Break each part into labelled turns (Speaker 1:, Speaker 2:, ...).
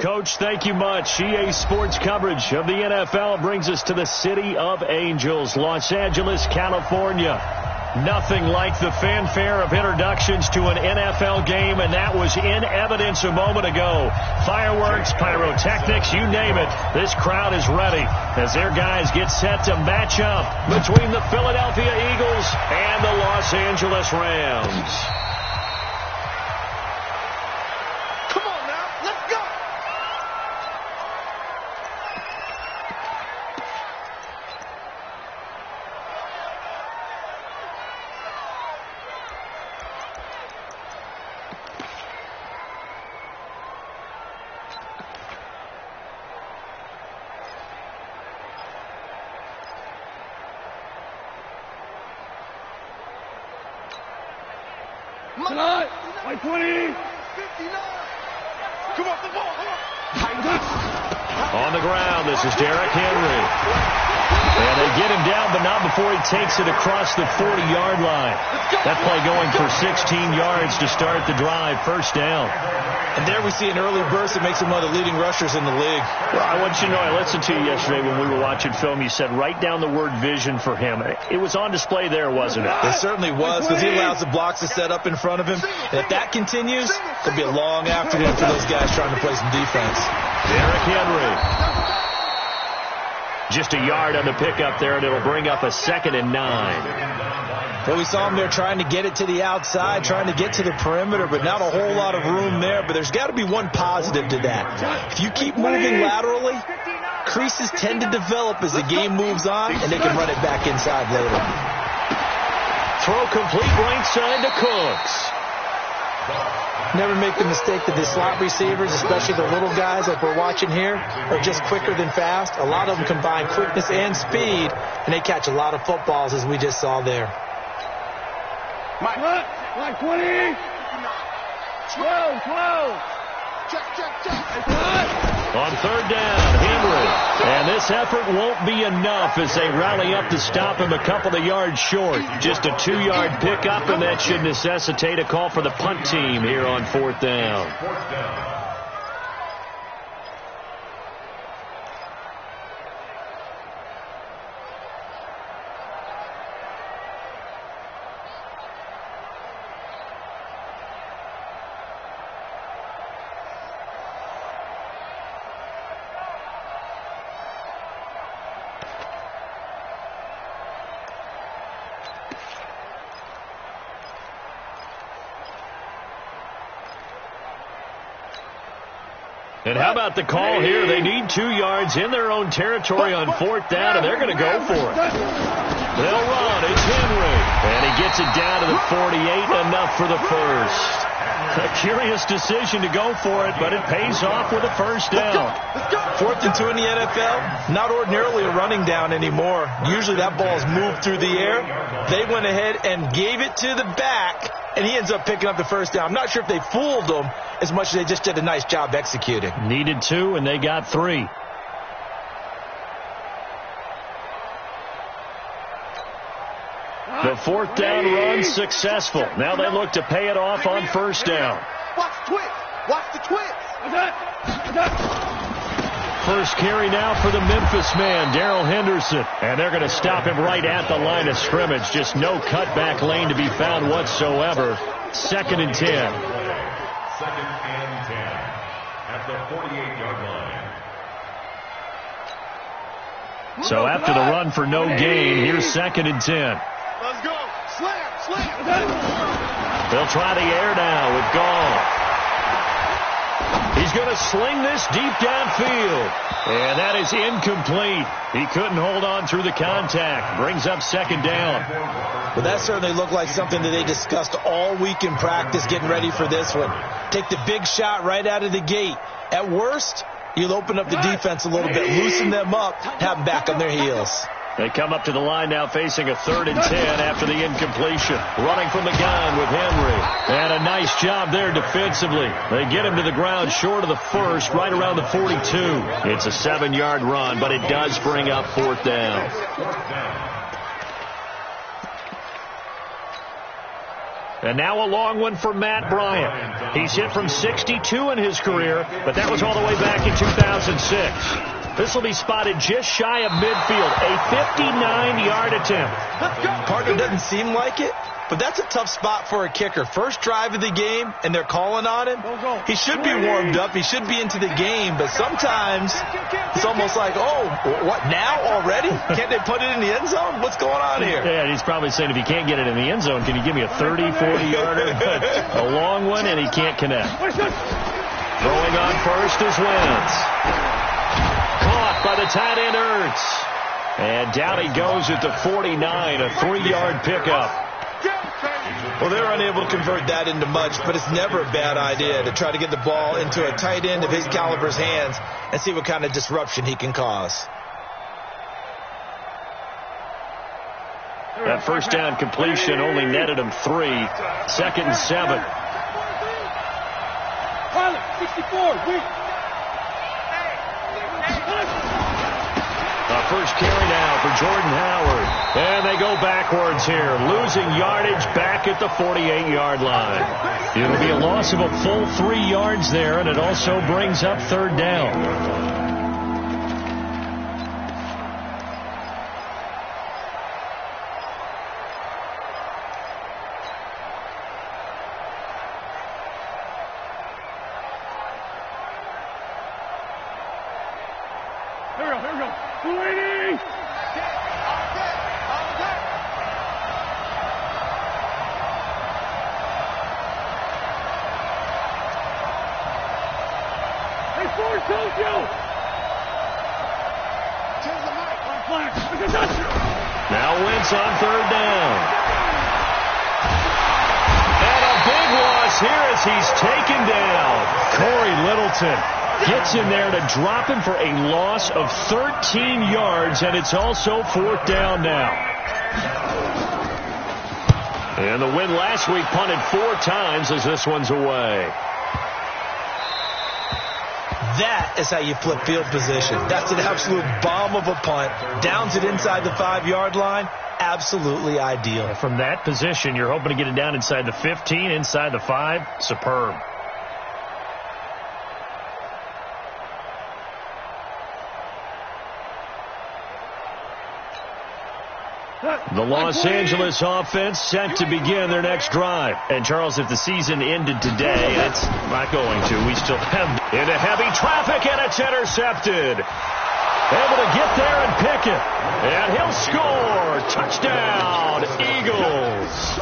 Speaker 1: Coach, thank you much. EA Sports coverage of the NFL brings us to the City of Angels, Los Angeles, California. Nothing like the fanfare of introductions to an NFL game, and that was in evidence a moment ago. Fireworks, pyrotechnics, you name it. This crowd is ready as their guys get set to match up between the Philadelphia Eagles and the Los Angeles Rams.
Speaker 2: Tonight, by 20. 59. Come on, the ball.
Speaker 1: On the ground, this is Derrick Henry. And they get him down, but not before he takes it across the 40-yard line. That play going for 16 yards to start the drive. First down.
Speaker 3: And there we see an early burst that makes him one of the leading rushers in the league.
Speaker 1: Well, I want you to know, I listened to you yesterday when we were watching film. You said write down the word vision for him. It was on display there, wasn't it?
Speaker 3: It certainly was, because he allows the blocks to set up in front of him. And if that continues, it'll be a long afternoon for those guys trying to play some defense.
Speaker 1: Derrick Henry. Just a yard on the pickup there, and it'll bring up a 2nd and 9.
Speaker 3: Well, we saw him there trying to get it to the outside, trying to get to the perimeter, but not a whole lot of room there. But there's got to be one positive to that. If you keep moving laterally, creases tend to develop as the game moves on, and they can run it back inside later.
Speaker 1: Throw complete right side to Cooks.
Speaker 3: Never make the mistake that the slot receivers, especially the little guys like we're watching here, are just quicker than fast. A lot of them combine quickness and speed, and they catch a lot of footballs, as we just saw there.
Speaker 2: Mike 20. 12.
Speaker 1: On 3rd down, Henry. And this effort won't be enough as they rally up to stop him a couple of yards short. Just a 2-yard pickup, and that should necessitate a call for the punt team here on 4th down. And how about the call here? They need 2 yards in their own territory on 4th down, and they're going to go for it. They'll run. It's Henry. And he gets it down to the 48, enough for the first. A curious decision to go for it, but it pays off with a first down.
Speaker 3: 4th and 2 in the NFL, not ordinarily a running down anymore. Usually that ball is moved through the air. They went ahead and gave it to the back, and he ends up picking up the first down. I'm not sure if they fooled him as much as they just did a nice job executing.
Speaker 1: Needed 2, and they got 3. The 4th down run successful. Now they look to pay it off on first down.
Speaker 2: Watch the twitch.
Speaker 1: First carry now for the Memphis man, Darrell Henderson. And they're going to stop him right at the line of scrimmage. Just no cutback lane to be found whatsoever. 2nd and 10.
Speaker 4: 2nd and 10 at the 48-yard line.
Speaker 1: So after the run for no gain, here's 2nd and 10.
Speaker 2: Let's go. Slam.
Speaker 1: They'll try the air now with Gall. He's going to sling this deep downfield. And that is incomplete. He couldn't hold on through the contact. Brings up 2nd down.
Speaker 3: But that certainly looked like something that they discussed all week in practice, getting ready for this one. Take the big shot right out of the gate. At worst, you'll open up the defense a little bit, loosen them up, have them back on their heels.
Speaker 1: They come up to the line now facing a 3rd and 10 after the incompletion. Running from the gun with Henry. And a nice job there defensively. They get him to the ground short of the first, right around the 42. It's a 7-yard run, but it does bring up 4th down. And now a long one for Matt Bryant. He's hit from 62 in his career, but that was all the way back in 2006. This will be spotted just shy of midfield, a 59-yard attempt.
Speaker 3: Partner doesn't seem like it, but that's a tough spot for a kicker. First drive of the game, and they're calling on him. He should be warmed up. He should be into the game, but sometimes it's almost like, oh, what, now already? Can't they put it in the end zone? What's going on here?
Speaker 1: Yeah, he's probably saying if he can't get it in the end zone, can you give me a 30, 40-yarder? A long one, and he can't connect. Throwing on first is Wentz. Caught by the tight end Ertz. And down he goes at the 49, a 3-yard pickup.
Speaker 3: Well, they're unable to convert that into much, but it's never a bad idea to try to get the ball into a tight end of his caliber's hands and see what kind of disruption he can cause.
Speaker 1: That first down completion only netted him 3. 2nd and 7.
Speaker 2: 64,
Speaker 1: First carry now for Jordan Howard. And they go backwards here, losing yardage back at the 48-yard line. It'll be a loss of a full 3 yards there, and it also brings up 3rd down.
Speaker 2: Here we go. 280! Hey, Ford, told you! Change the mic. On flash.
Speaker 1: Now Wentz on 3rd down. And a big loss here as he's taken down. Corey Littleton gets in there to drop him for a loss of 13 yards, and it's also 4th down now. And the win last week punted 4 times as this one's away.
Speaker 3: That is how you flip field position. That's an absolute bomb of a punt. Downs it inside the 5-yard line. Absolutely ideal.
Speaker 1: From that position, you're hoping to get it down inside the 15, inside the 5. Superb. The Los Angeles offense set to begin their next drive. And, Charles, if the season ended today, it's not going to. We still have into heavy traffic, and it's intercepted. Able to get there and pick it. And he'll score. Touchdown, Eagles.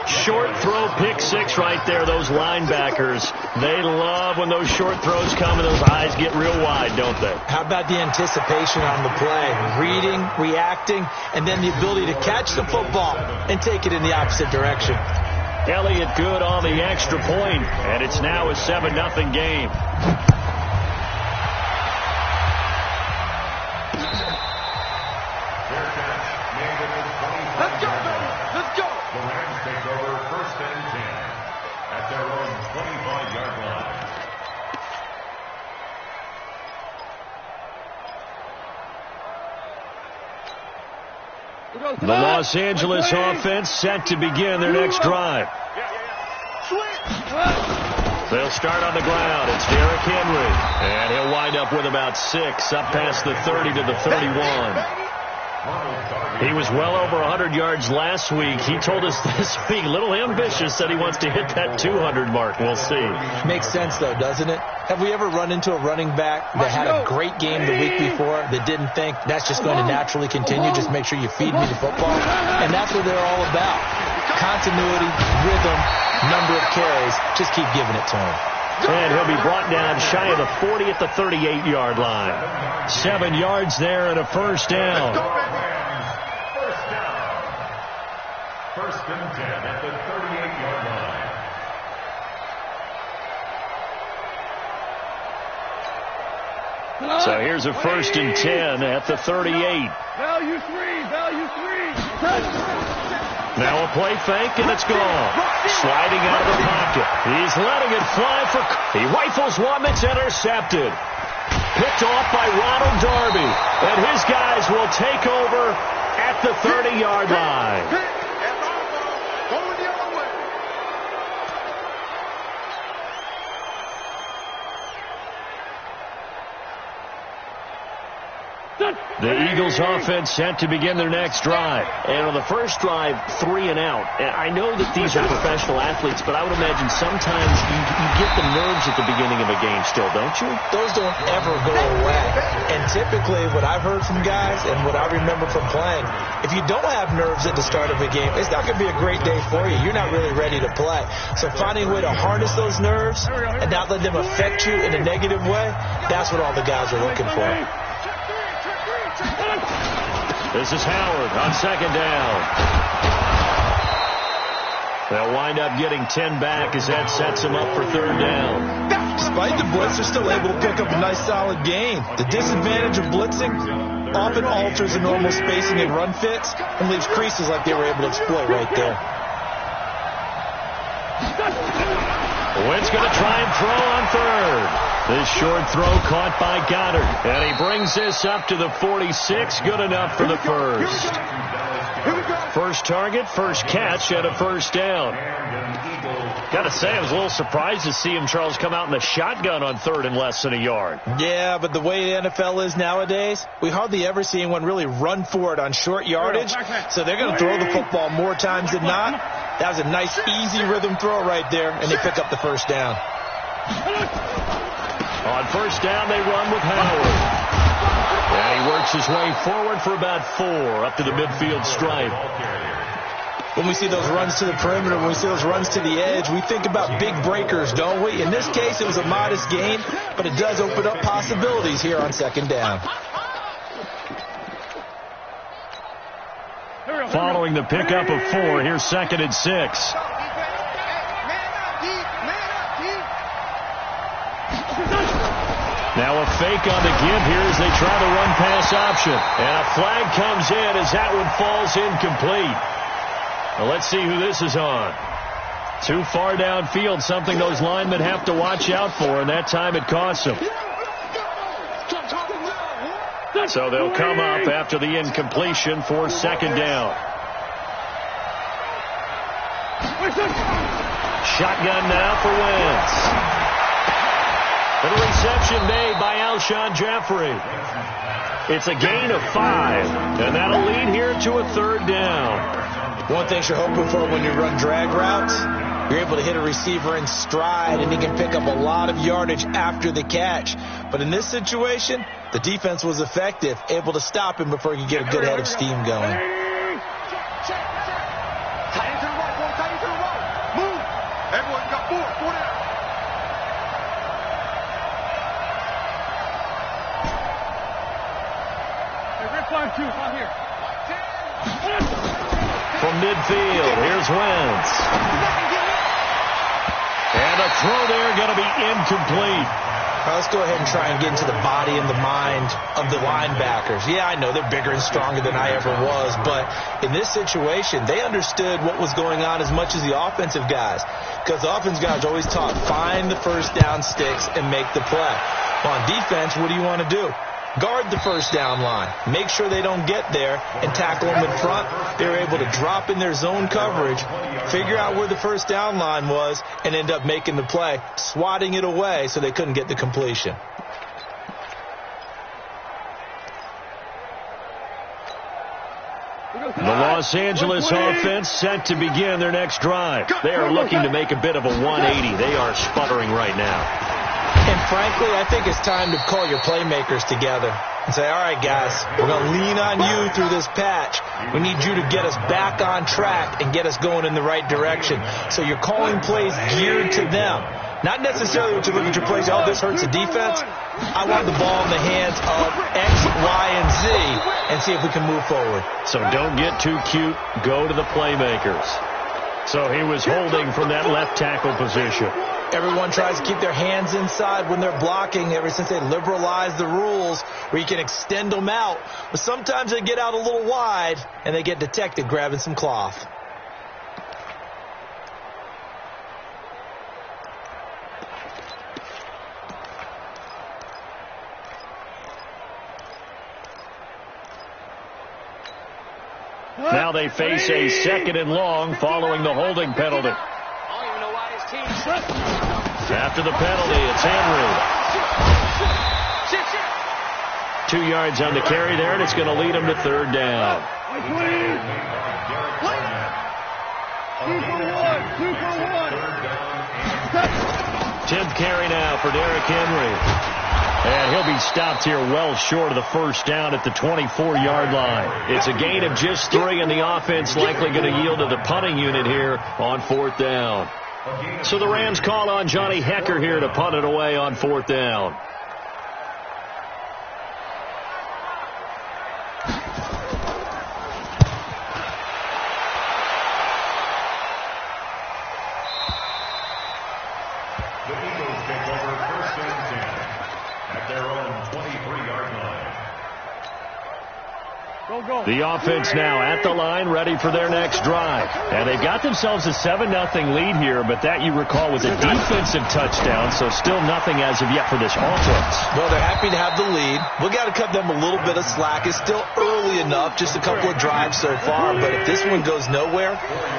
Speaker 1: Short throw, pick 6 right there. Those linebackers, they love when those short throws come and those eyes get real wide, don't they?
Speaker 3: How about the anticipation on the play? Reading, reacting, and then the ability to catch the football and take it in the opposite direction.
Speaker 1: Elliott good on the extra point, and it's now a 7-0 game.
Speaker 2: Let's go, baby. Let's go.
Speaker 4: The Rams take over 1st and 10 at their own 25-yard line.
Speaker 1: The Los Angeles offense set to begin their next drive. They'll start on the ground. It's Derrick Henry. And he'll wind up with about 6 up past the 30 to the 31. He was well over 100 yards last week. He told us this week, a little ambitious, said he wants to hit that 200 mark. We'll see.
Speaker 3: Makes sense, though, doesn't it? Have we ever run into a running back that had a great game the week before that didn't think that's just going to naturally continue? Just make sure you feed me the football. And that's what they're all about. Continuity, rhythm, number of carries. Just keep giving it to him.
Speaker 1: And he'll be brought down shy of the 40 at the 38-yard line. 7 yards there and a 1st down.
Speaker 4: First down. 1st and 10 at the 38-yard line.
Speaker 1: So here's a 1st and 10 at the 38.
Speaker 2: Value 3.
Speaker 1: Now a play fake, and it's gone. Sliding out of the pocket. He's letting it fly for... He rifles one that's intercepted. Picked off by Ronald Darby. And his guys will take over at the 30-yard line. The Eagles offense set to begin their next drive.
Speaker 5: And on the first drive, 3 and out. And I know that these are professional athletes, but I would imagine sometimes you get the nerves at the beginning of a game still, don't you?
Speaker 3: Those don't ever go away. And typically what I've heard from guys and what I remember from playing, if you don't have nerves at the start of a game, it's not going to be a great day for you. You're not really ready to play. So finding a way to harness those nerves and not let them affect you in a negative way, that's what all the guys are looking for.
Speaker 1: This is Howard on second down. They'll wind up getting 10 back as that sets him up for third down.
Speaker 3: Despite the blitz, they're still able to pick up a nice solid gain. The disadvantage of blitzing often alters the normal spacing and run fits and leaves creases like they were able to exploit right there.
Speaker 1: Wentz going to try and throw on third. This short throw caught by Goddard. And he brings this up to the 46. Good enough for the first. First target, first catch, and a first down. Got to say, I was a little surprised to see him, Charles, come out in the shotgun on third and less than a yard.
Speaker 3: Yeah, but the way the NFL is nowadays, we hardly ever see anyone really run for it on short yardage. So they're going to throw the football more times than not. That was a nice, easy rhythm throw right there, and they pick up the first down.
Speaker 1: On first down, they run with Howard. And he works his way forward for about 4 up to the midfield stripe.
Speaker 3: When we see those runs to the perimeter, when we see those runs to the edge, we think about big breakers, don't we? In this case, it was a modest gain, but it does open up possibilities here on second down.
Speaker 1: Following the pickup of 4, here's second and 6. Now a fake on the give here as they try the run-pass option. And a flag comes in as that one falls incomplete. Well, let's see who this is on. Too far downfield, something those linemen have to watch out for, and that time it costs them. So they'll come up after the incompletion for second down. Shotgun now for Wentz. And a reception made by Alshon Jeffrey. It's a gain of 5, and that'll lead here to a third down.
Speaker 3: One thing you're hoping for when you run drag routes, you're able to hit a receiver in stride, and he can pick up a lot of yardage after the catch. But in this situation, the defense was effective, able to stop him before he could get a good head of steam going.
Speaker 2: Move. Everyone got 4. 4 down.
Speaker 1: From midfield, here's Wentz. And a throw there going to be incomplete.
Speaker 3: Well, let's go ahead and try and get into the body and the mind of the linebackers. Yeah, I know they're bigger and stronger than I ever was, but in this situation, they understood what was going on as much as the offensive guys, because the offensive guys are always taught, find the first down sticks and make the play. Well, on defense, what do you want to do? Guard the first down line. Make sure they don't get there and tackle them in front. They were able to drop in their zone coverage, figure out where the first down line was, and end up making the play, swatting it away so they couldn't get the completion.
Speaker 1: The Los Angeles offense set to begin their next drive. They are looking to make a bit of a 180. They are sputtering right now.
Speaker 3: And frankly, I think it's time to call your playmakers together and say, all right, guys, we're going to lean on you through this patch. We need you to get us back on track and get us going in the right direction. So you're calling plays geared to them. Not necessarily when you look at your plays, oh, this hurts the defense. I want the ball in the hands of X, Y, and Z and see if we can move forward.
Speaker 1: So don't get too cute. Go to the playmakers. So he was holding from that left tackle position.
Speaker 3: Everyone tries to keep their hands inside when they're blocking ever since they liberalized the rules where you can extend them out. But sometimes they get out a little wide and they get detected grabbing some cloth.
Speaker 1: Now they face a second and long following the holding penalty. After the penalty, it's Henry. 2 yards on the carry there, and it's going to lead them to third down. 10th carry now for Derrick Henry. And he'll be stopped here well short of the first down at the 24-yard line. It's a gain of just 3, and the offense likely going to yield to the punting unit here on 4th down. So the Rams call on Johnny Hekker here to punt it away on 4th down. The offense now at the line, ready for their next drive. And they've got themselves a 7-0 lead here, but that, you recall, was a defensive touchdown, so still nothing as of yet for this offense.
Speaker 3: Well, they're happy to have the lead. We've got to cut them a little bit of slack. It's still early enough, just a couple of drives so far, but if this one goes nowhere,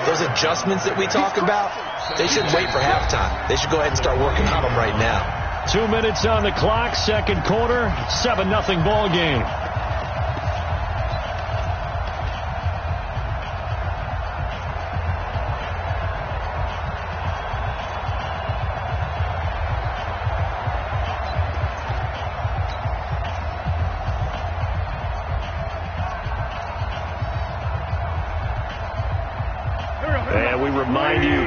Speaker 3: those adjustments that we talk about, they should wait for halftime. They should go ahead and start working on them right now.
Speaker 1: 2 minutes on the clock, second quarter, 7-0 ball game.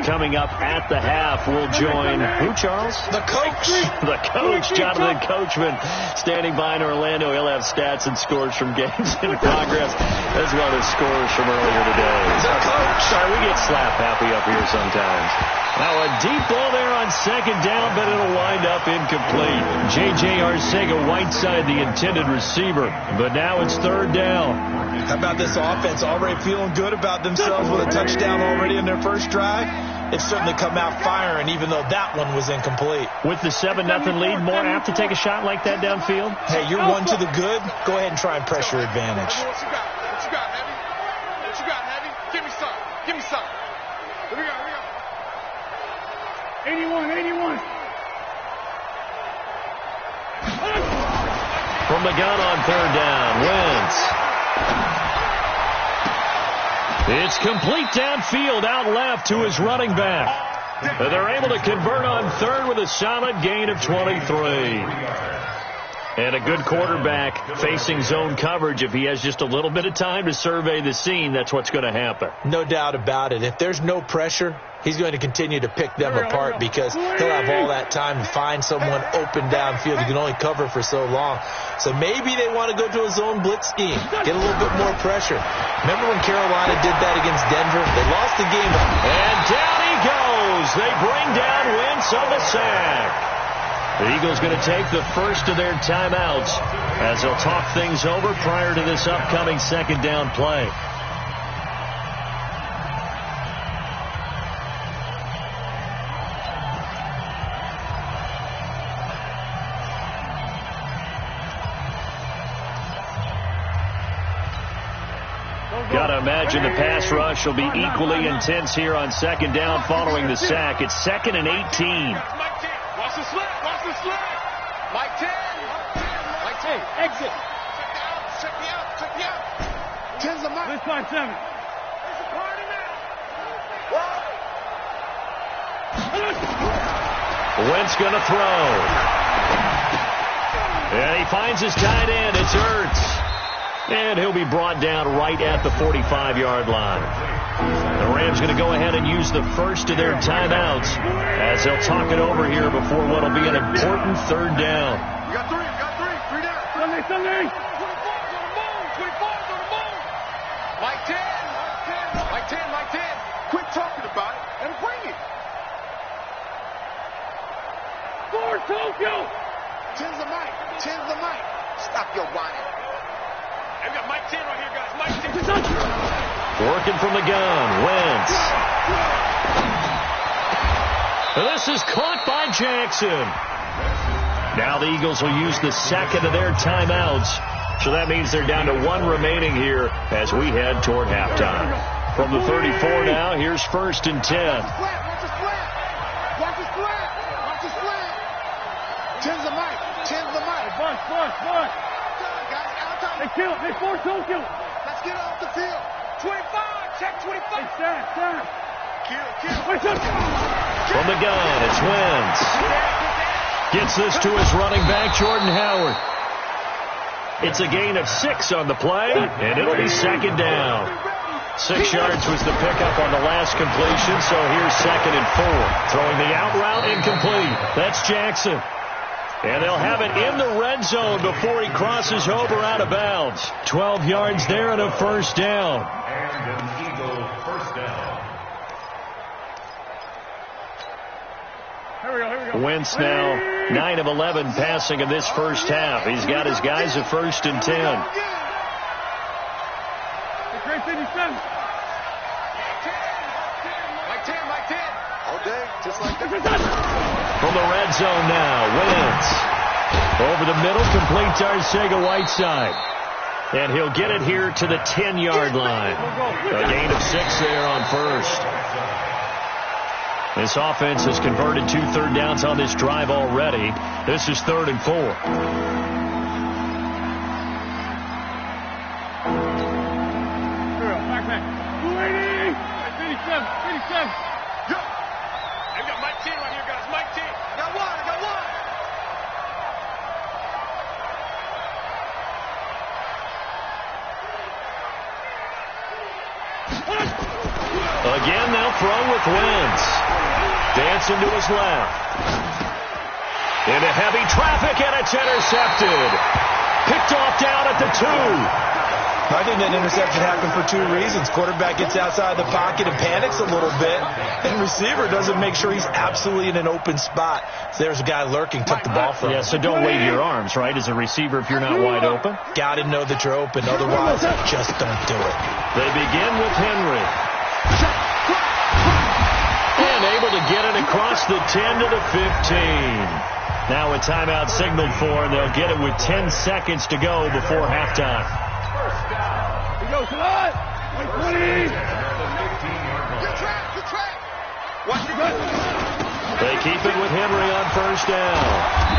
Speaker 1: Coming up at the half, we'll join who, Charles?
Speaker 3: The coach.
Speaker 1: The coach, Jonathan Coachman, standing by in Orlando. He'll have stats and scores from games in progress, as well as scores from earlier today.
Speaker 3: The coach.
Speaker 1: Sorry, we get slap happy up here sometimes. Now a deep ball there on second down, but it'll wind up incomplete. J.J. Arcega-Whiteside, the intended receiver, but now it's third down.
Speaker 3: How about this offense already feeling good about themselves with a touchdown already in their first drive? It's certainly come out firing, even though that one was incomplete.
Speaker 1: With the 7-0 lead, more apt to take a shot like that downfield?
Speaker 3: Hey, you're one to the good. Go ahead and try and press your advantage.
Speaker 2: What you got? What you got, Heavy? What you got, Heavy? Give me some. Give me some. Here we go. Here we go. 81.
Speaker 1: From the gun on third down, Wentz. It's complete downfield, out left to his running back. They're able to convert on third with a solid gain of 23. And a good quarterback facing zone coverage. If he has just a little bit of time to survey the scene, that's what's going to happen.
Speaker 3: No doubt about it. If there's no pressure, he's going to continue to pick them apart because he'll have all that time to find someone open downfield. He can only cover for so long. So maybe they want to go to a zone blitz scheme, get a little bit more pressure. Remember when Carolina did that against Denver? They lost the game.
Speaker 1: And down he goes. They bring down Wentz on the sack. The Eagles going to take the first of their timeouts as they'll talk things over prior to this upcoming second down play. Got to imagine the pass rush will be equally intense here on second down following the sack. It's 2nd and 18.
Speaker 2: Watch the slant. Mike 10. Mike 10. Exit. Check me out. 10's a Mike. 5-7. There's a party now.
Speaker 1: Wentz going to throw. And he finds his tight end. It's Ertz. And he'll be brought down right at the 45-yard line. The Rams going to go ahead and use the first of their timeouts as they'll talk it over here before what will be an important third down.
Speaker 2: You got three. 3 down. Sunday. 24's on the moon. Mike 10. Quit talking about it and bring it. For Tokyo. 10's the Mike. Stop your whining. I've got Mike 10 right here, guys. Mike 10.
Speaker 1: Working from the gun, Wentz. This is caught by Jackson. Now the Eagles will use the second of their timeouts. So that means they're down to 1 remaining here as we head toward halftime. From the 34 now, here's 1st and 10.
Speaker 2: Watch the slant. 10's the Mike. Bunch. Hey, kill it. Hey, force, don't kill it. Let's get off the field. 25. Check 25. Hey, Sam. Kill.
Speaker 1: From the gun, it's Wentz. Gets this to his running back, Jordan Howard. It's a gain of 6 on the play, and it'll be second down. 6 yards was the pickup on the last completion, so here's 2nd and 4. Throwing the out route incomplete. That's Jackson. And they'll have it in the red zone before he crosses over out of bounds. 12 yards there and a first down.
Speaker 4: And an Eagle first down.
Speaker 2: Here we go.
Speaker 1: Wentz now 9 of 11 passing in this first half. He's got his guys at 1st and 10.
Speaker 2: Great 57. Mike 10. All day, just like that.
Speaker 1: From the red zone now, Wentz. Over the middle, completes Arcega-Whiteside. And he'll get it here to the 10-yard line. A gain of 6 there on first. This offense has converted 2 third downs on this drive already. This is 3rd and 4.
Speaker 2: Back. 280. 87. Go. I've got Mike T right here, guys. Mike T. I got one.
Speaker 1: Again, they'll throw with Wentz. Dancing to his left. Into heavy traffic, and it's intercepted. Picked off down at the 2.
Speaker 3: I think that interception happened for 2 reasons. Quarterback gets outside the pocket and panics a little bit, and receiver doesn't make sure he's absolutely in an open spot. So there's a guy lurking, took the ball from him.
Speaker 1: Yeah, so don't wave your arms, right, as a receiver if you're not wide open?
Speaker 3: Got to know that you're open, otherwise just don't do it.
Speaker 1: They begin with Henry. And able to get it across the 10 to the 15. Now a timeout signaled for, and they'll get it with 10 seconds to go before halftime.
Speaker 2: He goes to line. 20. Good track. Watch it go.
Speaker 1: They keep it with Henry on first down.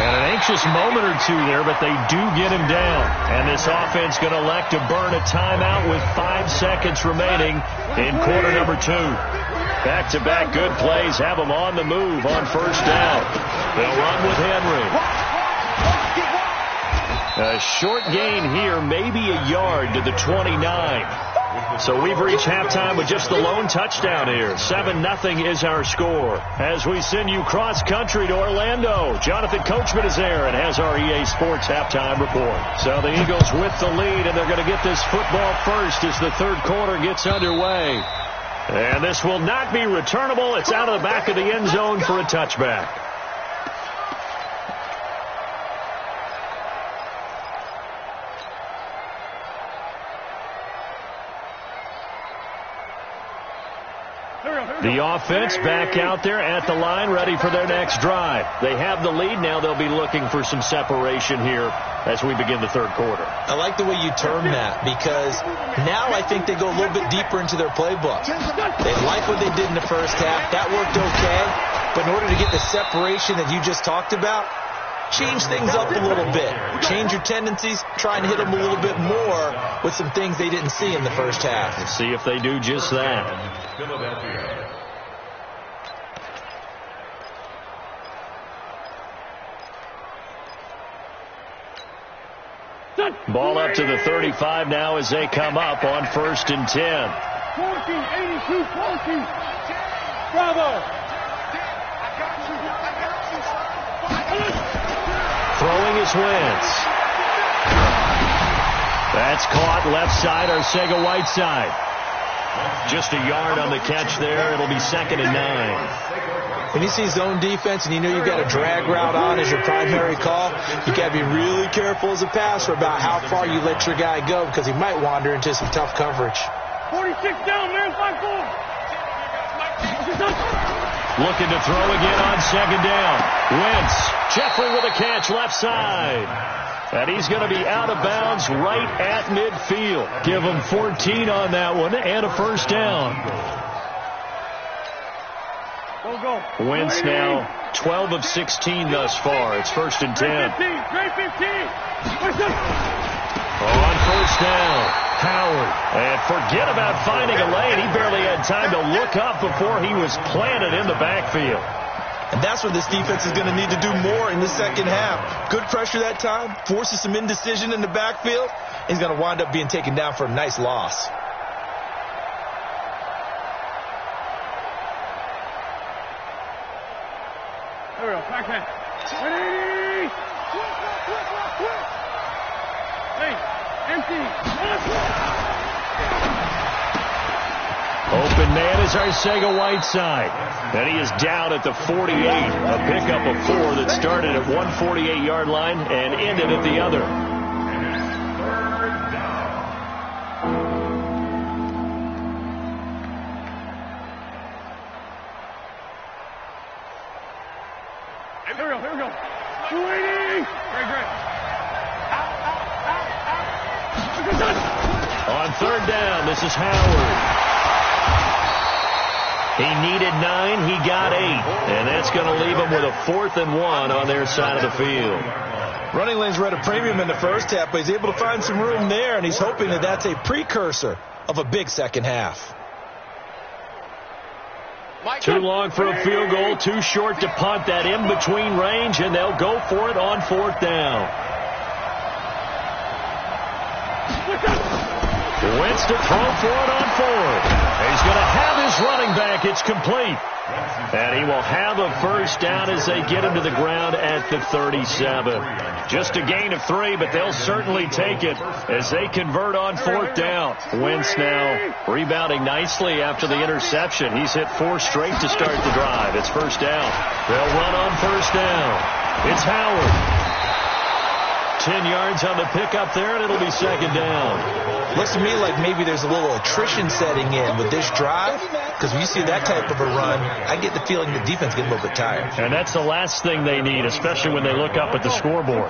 Speaker 1: And an anxious moment or two there, but they do get him down. And this offense going to elect to burn a timeout with 5 seconds remaining in quarter number 2. Back-to-back good plays have them on the move on first down. They'll run with Henry. A short gain here, maybe a yard to the 29. So we've reached halftime with just the lone touchdown here. 7-0 is our score. As we send you cross-country to Orlando, Jonathan Coachman is there and has our EA Sports halftime report. So the Eagles with the lead, and they're going to get this football first as the third quarter gets underway. And this will not be returnable. It's out of the back of the end zone for a touchback. The offense back out there at the line, ready for their next drive. They have the lead. Now they'll be looking for some separation here as we begin the third quarter.
Speaker 3: I like the way you term that, because now I think they go a little bit deeper into their playbook. They like what they did in the first half. That worked okay. But in order to get the separation that you just talked about, change things up a little bit. Change your tendencies. Try and hit them a little bit more with some things they didn't see in the first half.
Speaker 1: Let's see if they do just that.
Speaker 4: Philadelphia.
Speaker 1: Ball up to the 35 now as they come up on 1st and 10.
Speaker 2: 14-82-14. Bravo.
Speaker 1: Throwing is Wentz. That's caught left side, Arcega-Whiteside. Just a yard on the catch there. It'll be 2nd and 9.
Speaker 3: When you see zone defense and you know you've got a drag route on as your primary call, you got to be really careful as a passer about how far you let your guy go, because he might wander into some tough coverage.
Speaker 2: 46 down, man, 5-4.
Speaker 1: Looking to throw again on 2nd down. Wentz, Jeffrey with a catch left side. And he's going to be out of bounds right at midfield. Give him 14 on that one and a first down.
Speaker 2: Go.
Speaker 1: Wentz now 12 of 16 thus far. It's 1st and 10.
Speaker 2: Great 15.
Speaker 1: On first down, Howard. And forget about finding a lane. He barely had time to look up before he was planted in the backfield.
Speaker 3: And that's where this defense is going to need to do more in the second half. Good pressure that time, forces some indecision in the backfield. He's going to wind up being taken down for a nice loss.
Speaker 2: There we go. Backhand. 180. Hey, empty.
Speaker 1: Open man is Arcega-Whiteside. And he is down at the 48. A pickup of 4 that started at 148-yard line and ended at the other.
Speaker 2: Here we go. 280. Great.
Speaker 1: On third down, this is Howard. He needed 9, he got 8. And that's going to leave him with a 4th and 1 on their side of the field.
Speaker 3: Running lanes were at a premium in the first half, but he's able to find some room there, and he's hoping that that's a precursor of a big second half.
Speaker 1: Too long for a field goal, too short to punt. That in-between range, and they'll go for it on 4th down. Wentz to throw for it on 4th. He's going to have his running back. It's complete. And he will have a first down as they get him to the ground at the 37. Just a gain of 3, but they'll certainly take it as they convert on 4th down. Wentz now rebounding nicely after the interception. He's hit 4 straight to start the drive. It's first down. They'll run on first down. It's Howard. 10 yards on the pickup there, and it'll be second down.
Speaker 3: Looks to me like maybe there's a little attrition setting in with this drive, because when you see that type of a run, I get the feeling the defense gets a little bit tired.
Speaker 1: And that's the last thing they need, especially when they look up at the scoreboard.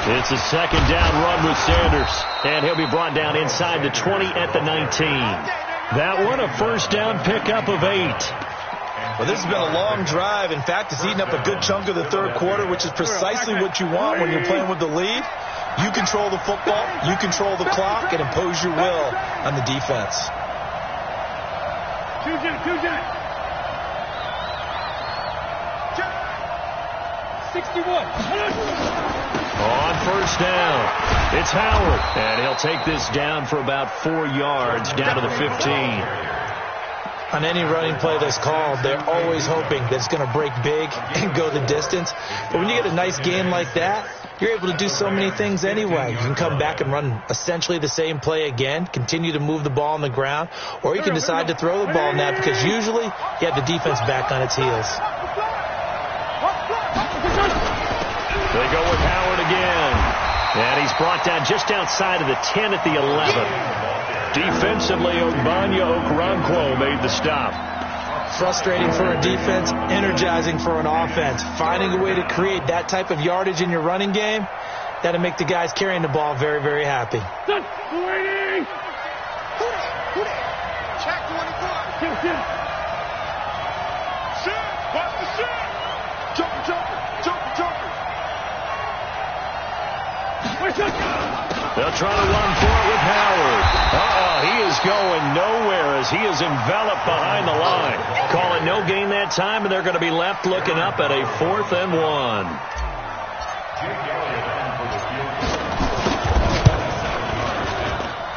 Speaker 1: It's a second down run with Sanders, and he'll be brought down inside the 20 at the 19. That one, a first down pickup of 8.
Speaker 3: Well, this has been a long drive. In fact, it's eaten up a good chunk of the third quarter, which is precisely what you want when you're playing with the lead. You control the football, you control the clock, and impose your will on the defense.
Speaker 2: 61.
Speaker 1: On first down, it's Howard, and he'll take this down for about 4 yards down to the 15.
Speaker 3: On any running play that's called, they're always hoping that it's going to break big and go the distance. But when you get a nice gain like that, you're able to do so many things anyway. You can come back and run essentially the same play again, continue to move the ball on the ground, or you can decide to throw the ball now because usually you have the defense back on its heels.
Speaker 1: They go with Howard again. And he's brought down just outside of the 10 at the 11. Defensively, Ogbanya Okoronkwo made the stop.
Speaker 3: Frustrating for a defense, energizing for an offense. Finding a way to create that type of yardage in your running game, that'll make the guys carrying the ball very, very happy.
Speaker 2: Check 24. Watch the shot. Jumper.
Speaker 1: They'll try to run for it with Howard. He is going nowhere as he is enveloped behind the line. Call it no gain that time, and they're going to be left looking up at a 4th and 1.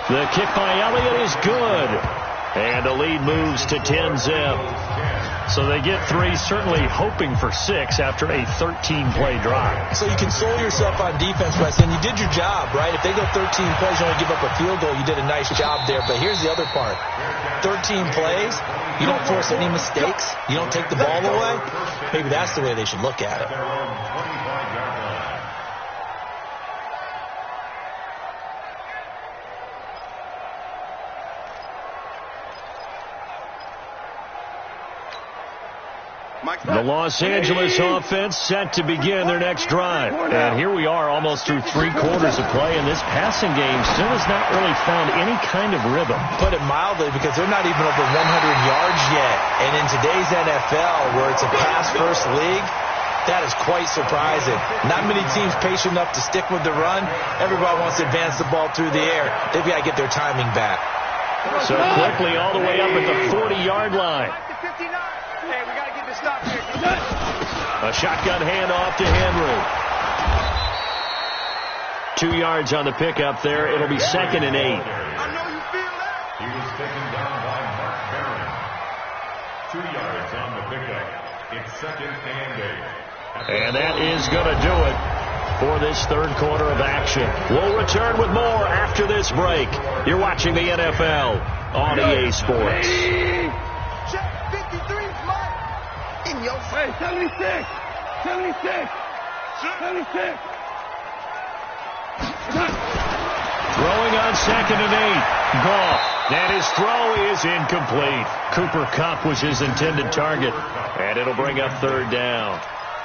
Speaker 1: The kick by Elliott is good. And the lead moves to 10-zip. So they get 3, certainly hoping for 6 after a 13-play drive.
Speaker 3: So you console yourself on defense by saying you did your job, right? If they go 13 plays, you only give up a field goal, you did a nice job there. But here's the other part. 13 plays, you don't force any mistakes, you don't take the ball away. Maybe that's the way they should look at it.
Speaker 1: The Los Angeles offense set to begin their next drive. And here we are almost through 3 quarters of play, and this passing game still has not really found any kind of rhythm.
Speaker 3: Put it mildly, because they're not even over 100 yards yet. And in today's NFL, where it's a pass-first league, that is quite surprising. Not many teams patient enough to stick with the run. Everybody wants to advance the ball through the air. They've got to get their timing back.
Speaker 1: So quickly all the way up at the 40-yard line.
Speaker 2: Hey, we got to get this stop here.
Speaker 1: A shotgun handoff to Henry. 2 yards on the pickup there. It'll be 2nd and 8.
Speaker 2: I know you feel that.
Speaker 4: He was taken down by Mark Barron. 2 yards on the pickup. It's 2nd and 8.
Speaker 1: And that is going to do it for this 3rd quarter of action. We'll return with more after this break. You're watching the NFL on EA Sports.
Speaker 2: Check 53, Mike. In your face. 76. 76. 76.
Speaker 1: Throwing on 2nd and 8. Goff. And his throw is incomplete. Cooper Kupp was his intended target. And it'll bring up 3rd down.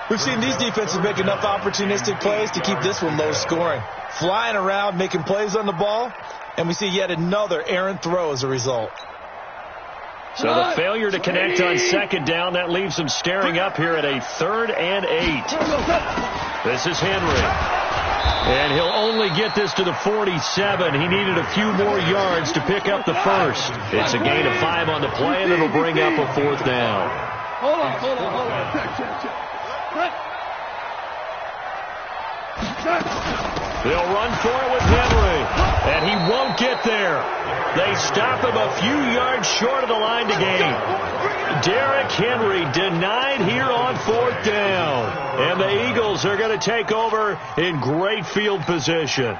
Speaker 3: We've seen these defenses make enough opportunistic plays to keep this one low scoring. Flying around, making plays on the ball, and we see yet another errant throw as a result.
Speaker 1: So the failure to connect on 2nd down, that leaves them staring up here at a 3rd and 8. This is Henry. And he'll only get this to the 47. He needed a few more yards to pick up the first. It's a gain of 5 on the play, and it'll bring up a 4th down.
Speaker 2: Hold on. Check.
Speaker 1: They'll run for it with Henry, and he won't get there. They stop him a few yards short of the line to gain. Derrick Henry denied here on 4th down, and the Eagles are going to take over in great field position.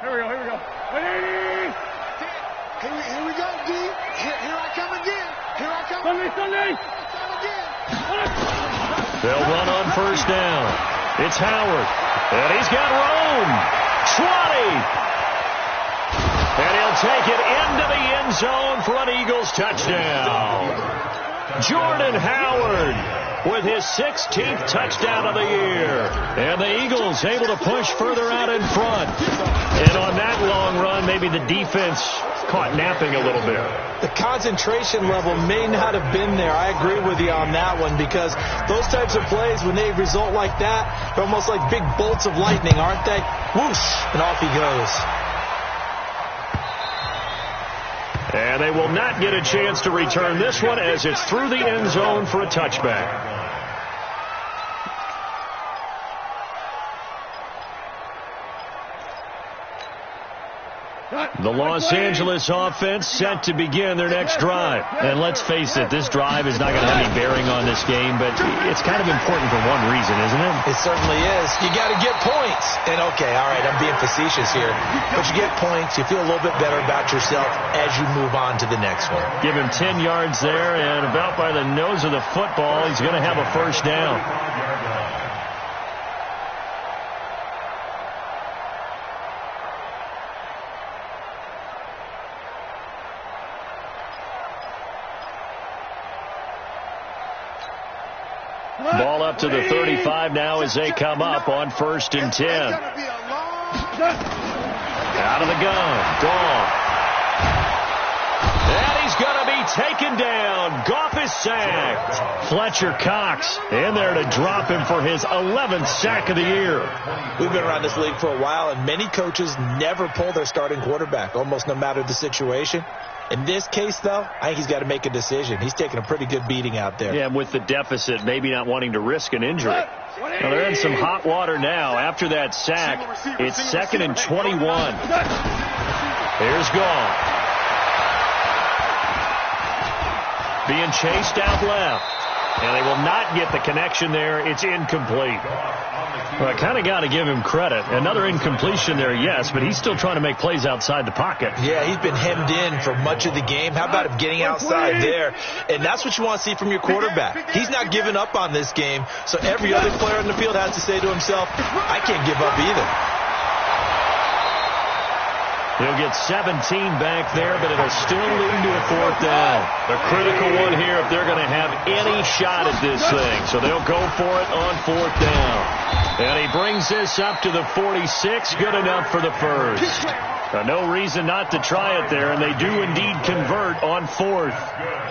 Speaker 2: Here we go. Here we go, D. Here I come again. Sunday.
Speaker 1: They'll run on 1st down. It's Howard. And he's got room. 20. And he'll take it into the end zone for an Eagles touchdown. Jordan Howard with his 16th touchdown of the year. And the Eagles able to push further out in front. And on that long run, maybe the defense caught napping a little bit.
Speaker 3: The concentration level may not have been there. I agree with you on that one, because those types of plays, when they result like that, they're almost like big bolts of lightning, aren't they? Whoosh, and off he goes.
Speaker 1: And they will not get a chance to return this one as it's through the end zone for a touchback. The Los Angeles offense set to begin their next drive. And let's face it, this drive is not going to have any bearing on this game, but it's kind of important for one reason, isn't it?
Speaker 3: It certainly is. You got to get points. And okay, all right, I'm being facetious here. But you get points, you feel a little bit better about yourself as you move on to the next one.
Speaker 1: Give him 10 yards there, and about by the nose of the football, he's going to have a 1st down. Ball up to the 35 now as they come up on 1st and 10. Out of the gun. Goff. And he's going to be taken down. Goff is sacked. Fletcher Cox in there to drop him for his 11th sack of the year.
Speaker 3: We've been around this league for a while, and many coaches never pull their starting quarterback, almost no matter the situation. In this case, though, I think he's got to make a decision. He's taking a pretty good beating out there.
Speaker 1: Yeah, with the deficit, maybe not wanting to risk an injury. Now, they're in some hot water now. After that sack, it's 2nd and 21. Here's Goff. Being chased out left. And they will not get the connection there. It's incomplete. Well, I kind of got to give him credit. Another incompletion there, yes, but he's still trying to make plays outside the pocket.
Speaker 3: Yeah, he's been hemmed in for much of the game. How about him getting outside there? And that's what you want to see from your quarterback. He's not giving up on this game, so every other player on the field has to say to himself, I can't give up either.
Speaker 1: He'll get 17 back there, but it'll still lead to a 4th down. The critical one here if they're going to have any shot at this thing. So they'll go for it on 4th down. And he brings this up to the 46. Good enough for the first. No reason not to try it there, and they do indeed convert on 4th.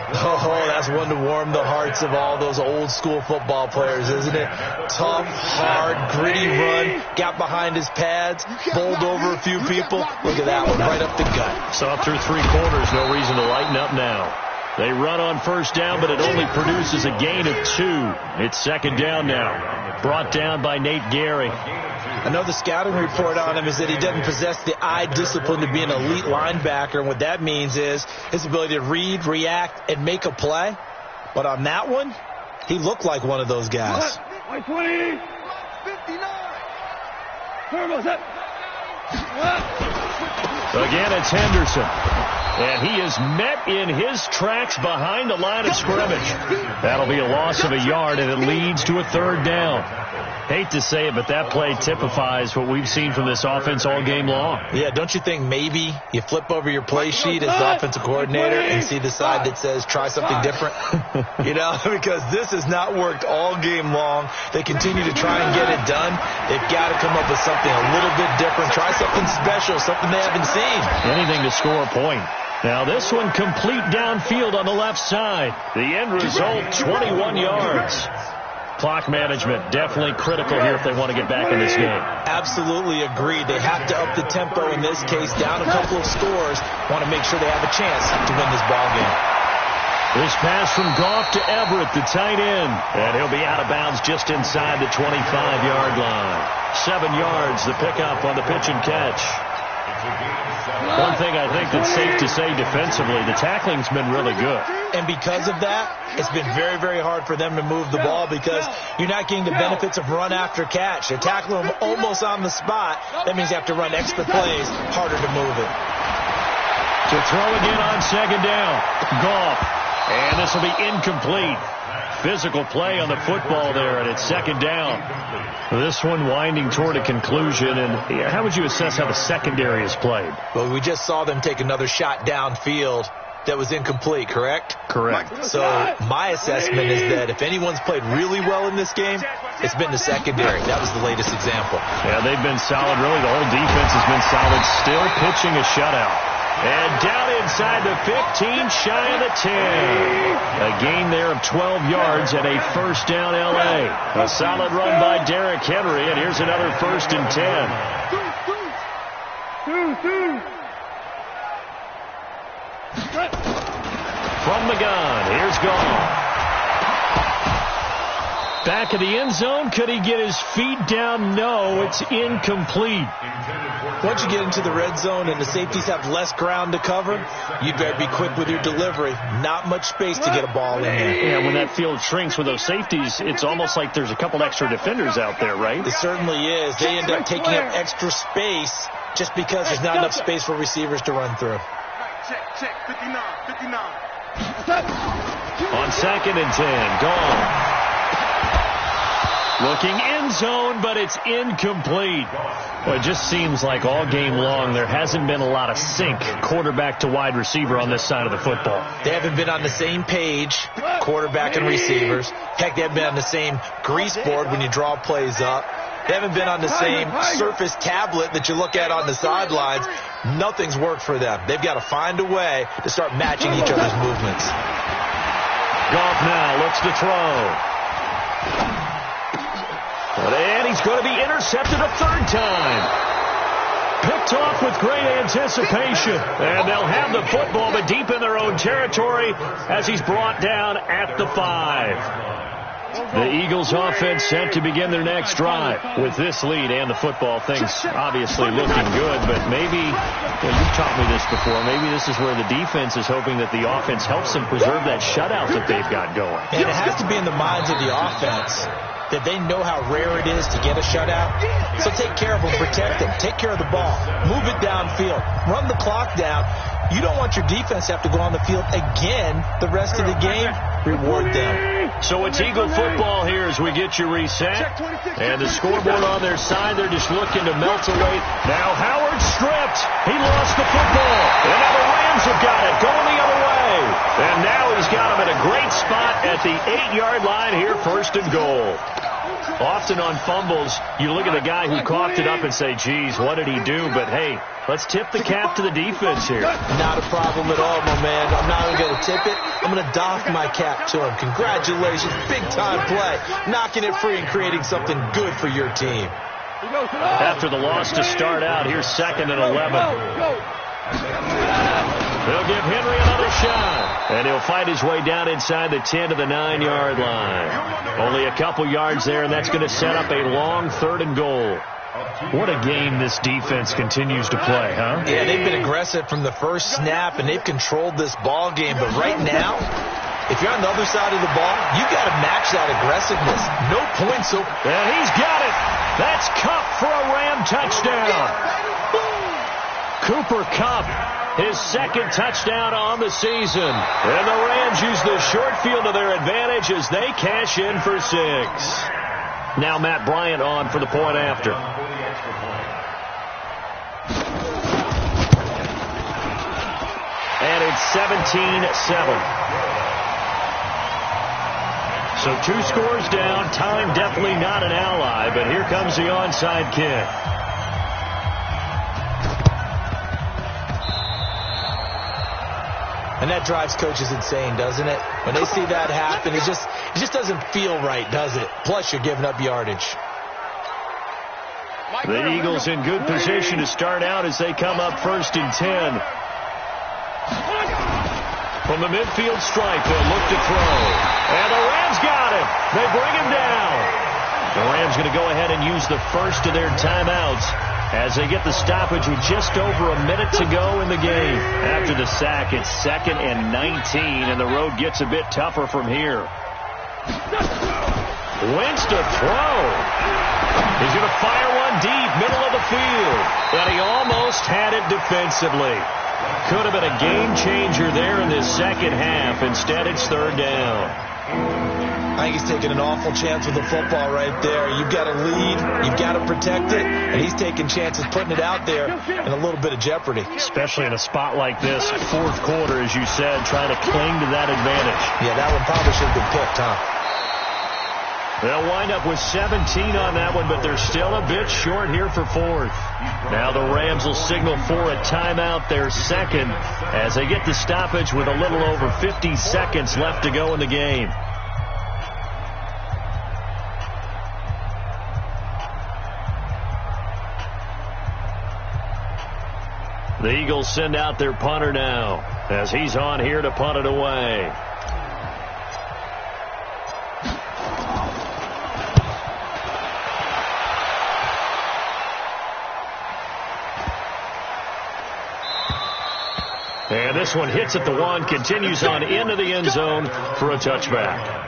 Speaker 3: Oh, that's one to warm the hearts of all those old-school football players, isn't it? Tough, hard, gritty run, got behind his pads, bowled over a few people. Look at that one, right up the gut.
Speaker 1: Saw through 3 quarters, no reason to lighten up now. They run on 1st down, but it only produces a gain of 2. It's 2nd down now. Brought down by Nate Gary.
Speaker 3: I know the scouting report on him is that he doesn't possess the eye discipline to be an elite linebacker, and what that means is his ability to read, react, and make a play. But on that one, he looked like one of those guys.
Speaker 2: 20, 59.
Speaker 1: Again, it's Henderson. And he is met in his tracks behind the line of scrimmage. That'll be a loss of a yard, and it leads to a 3rd down. Hate to say it, but that play typifies what we've seen from this offense all game long.
Speaker 3: Yeah, don't you think maybe you flip over your play sheet as the offensive coordinator and see the side that says try something different? You know, because this has not worked all game long. They continue to try and get it done. They've got to come up with something a little bit different. Try something special, something they haven't seen.
Speaker 1: Anything to score a point. Now this one complete downfield on the left side. The end result, 21 yards. Clock management definitely critical here if they want to get back in this game.
Speaker 3: Absolutely agreed. They have to up the tempo in this case, down a couple of scores. Want to make sure they have a chance to win this ball game.
Speaker 1: This pass from Goff to Everett, the tight end. And he'll be out of bounds just inside the 25-yard line. 7 yards, the pickup on the pitch and catch. One thing I think that's safe to say defensively, the tackling's been really good.
Speaker 3: And because of that, it's been very, very hard for them to move the ball because you're not getting the benefits of run after catch. They're tackling them almost on the spot. That means you have to run extra plays, harder to move it.
Speaker 1: To throw again on 2nd down. Goff. And this will be incomplete. Physical play on the football there, and it's 2nd down. This one winding toward a conclusion, and how would you assess how the secondary is played?
Speaker 3: Well, we just saw them take another shot downfield that was incomplete, correct?
Speaker 1: Correct.
Speaker 3: So my assessment is that if anyone's played really well in this game, it's been the secondary. That was the latest example.
Speaker 1: Yeah, they've been solid. Really, the whole defense has been solid. Still pitching a shutout. And down inside the 15, shy of the 10. A gain there of 12 yards and a 1st down L.A. A solid run by Derrick Henry, and here's another 1st and 10. From the gun, here's Goff. Back of the end zone, could he get his feet down? No, it's incomplete.
Speaker 3: Once you get into the red zone and the safeties have less ground to cover, you better be quick with your delivery. Not much space to get a ball in there.
Speaker 1: Yeah, when that field shrinks with those safeties, it's almost like there's a couple extra defenders out there, right?
Speaker 3: It certainly is. They end up taking up extra space just because there's not enough space for receivers to run through.
Speaker 2: Check, 59.
Speaker 1: On 2nd and 10, gone. Looking end zone, but it's incomplete. Well, it just seems like all game long there hasn't been a lot of sync quarterback to wide receiver on this side of the football.
Speaker 3: They haven't been on the same page, quarterback and receivers. Heck, they haven't been on the same grease board when you draw plays up. They haven't been on the same Surface tablet that you look at on the sidelines. Nothing's worked for them. They've got to find a way to start matching each other's movements.
Speaker 1: Goff now looks to throw. And he's going to be intercepted a 3rd time. Picked off with great anticipation. And they'll have the football, but deep in their own territory as he's brought down at the 5. The Eagles offense set to begin their next drive. With this lead and the football, things obviously looking good, but maybe, you've taught me this before, maybe this is where the defense is hoping that the offense helps them preserve that shutout that they've got going.
Speaker 3: And it has to be in the minds of the offense that they know how rare it is to get a shutout. So take care of them, protect them, take care of the ball, move it downfield, run the clock down. You don't want your defense to have to go on the field again the rest of the game. Reward them.
Speaker 1: So it's Eagle football here as we get you reset. And the scoreboard on their side, they're just looking to melt away. Now Howard stripped. He lost the football. And now the Rams have got it, going the other way. And now he's got him at a great spot at the 8-yard line here, 1st and goal. Often on fumbles, you look at the guy who coughed it up and say, geez, what did he do? But, hey, let's tip the cap to the defense here.
Speaker 3: Not a problem at all, my man. I'm not even going to tip it. I'm going to doff my cap to him. Congratulations. Big-time play. Knocking it free and creating something good for your team.
Speaker 1: After the loss to start out, here's 2nd and 11. They'll give Henry another shot. And he'll fight his way down inside the 10 to the 9-yard line. Only a couple yards there, and that's going to set up a long 3rd and goal. What a game this defense continues to play, huh?
Speaker 3: Yeah, they've been aggressive from the first snap, and they've controlled this ball game. But right now, if you're on the other side of the ball, you got to match that aggressiveness. No points.
Speaker 1: And he's got it. That's Kupp for a Ram touchdown. Cooper Kupp, his 2nd touchdown on the season. And the Rams use the short field to their advantage as they cash in for 6. Now Matt Bryant on for the point after. And it's 17-7. So 2 scores down. Time definitely not an ally, but here comes the onside kick.
Speaker 3: And that drives coaches insane, doesn't it? When they see that happen, it just doesn't feel right, does it? Plus, you're giving up yardage.
Speaker 1: The Eagles in good position to start out as they come up 1st and 10. From the midfield stripe, they'll look to throw. And the Rams got him. They bring him down. The Rams going to go ahead and use the first of their timeouts as they get the stoppage with just over a minute to go in the game. After the sack, it's 2nd and 19, and the road gets a bit tougher from here. Wentz to throw. He's going to fire one deep, middle of the field. And he almost had it defensively. Could have been a game changer there in this second half. Instead, it's 3rd down.
Speaker 3: I think he's taking an awful chance with the football right there. You've got to lead, you've got to protect it, and he's taking chances putting it out there in a little bit of jeopardy.
Speaker 1: Especially in a spot like this, 4th quarter, as you said, trying to cling to that advantage.
Speaker 3: Yeah, that one probably should have been picked, huh?
Speaker 1: They'll wind up with 17 on that one, but they're still a bit short here for 4th. Now the Rams will signal for a timeout, their 2nd, as they get the stoppage with a little over 50 seconds left to go in the game. The Eagles send out their punter now as he's on here to punt it away. And this one hits at the 1, continues on into the end zone for a touchback.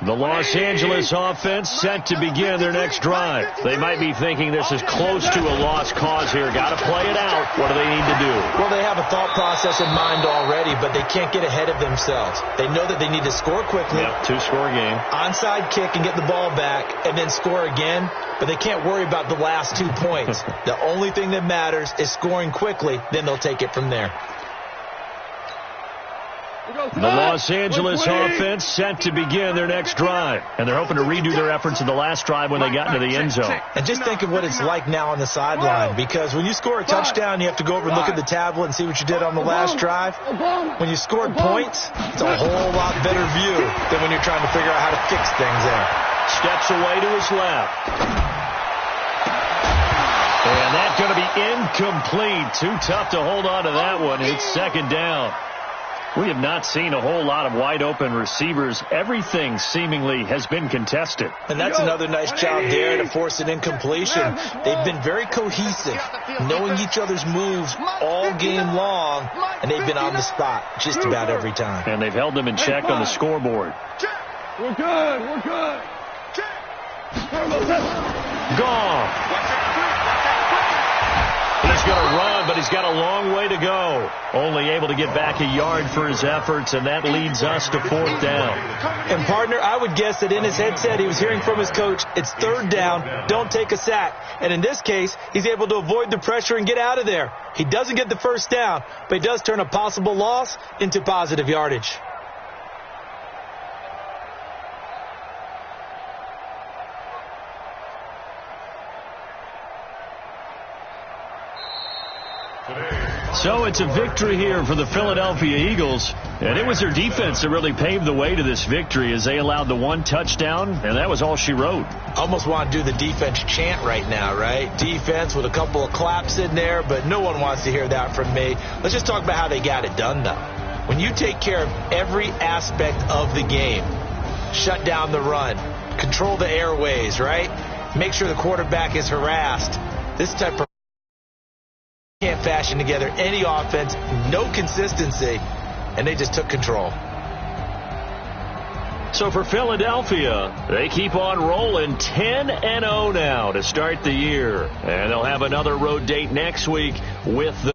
Speaker 1: The Los Angeles offense set to begin their next drive. They might be thinking this is close to a lost cause here. Got to play it out. What do they need to do?
Speaker 3: Well, they have a thought process in mind already, but they can't get ahead of themselves. They know that they need to score quickly.
Speaker 1: Yep, 2-score game.
Speaker 3: Onside kick and get the ball back and then score again, but they can't worry about the last 2 points. The only thing that matters is scoring quickly, then they'll take it from there.
Speaker 1: The Los Angeles offense set to begin their next drive. And they're hoping to redo their efforts in the last drive when they got into the end zone.
Speaker 3: And just think of what it's like now on the sideline. Because when you score a touchdown, you have to go over and look at the tablet and see what you did on the last drive. When you scored points, it's a whole lot better view than when you're trying to figure out how to fix things there.
Speaker 1: Steps away to his left. And that's going to be incomplete. Too tough to hold on to that one. It's 2nd down. We have not seen a whole lot of wide-open receivers. Everything seemingly has been contested.
Speaker 3: And that's another nice job there to force an incompletion. They've been very cohesive, knowing each other's moves all game long, and they've been on the spot just about every time.
Speaker 1: And they've held them in check on the scoreboard.
Speaker 2: We're good. We're good.
Speaker 1: Gone. He's going to run, but he's got a long way to go. Only able to get back a yard for his efforts, and that leads us to 4th down.
Speaker 3: And, partner, I would guess that in his headset he was hearing from his coach, it's 3rd down, don't take a sack. And in this case, he's able to avoid the pressure and get out of there. He doesn't get the 1st down, but he does turn a possible loss into positive yardage.
Speaker 1: So it's a victory here for the Philadelphia Eagles, and it was their defense that really paved the way to this victory as they allowed the 1 touchdown, and that was all she wrote.
Speaker 3: Almost want to do the defense chant right now, right? Defense with a couple of claps in there, but no one wants to hear that from me. Let's just talk about how they got it done, though. When you take care of every aspect of the game, shut down the run, control the airways, right? Make sure the quarterback is harassed. This type of can't fashion together any offense, no consistency, and they just took control.
Speaker 1: So for Philadelphia, they keep on rolling 10-0 now to start the year. And they'll have another road date next week with the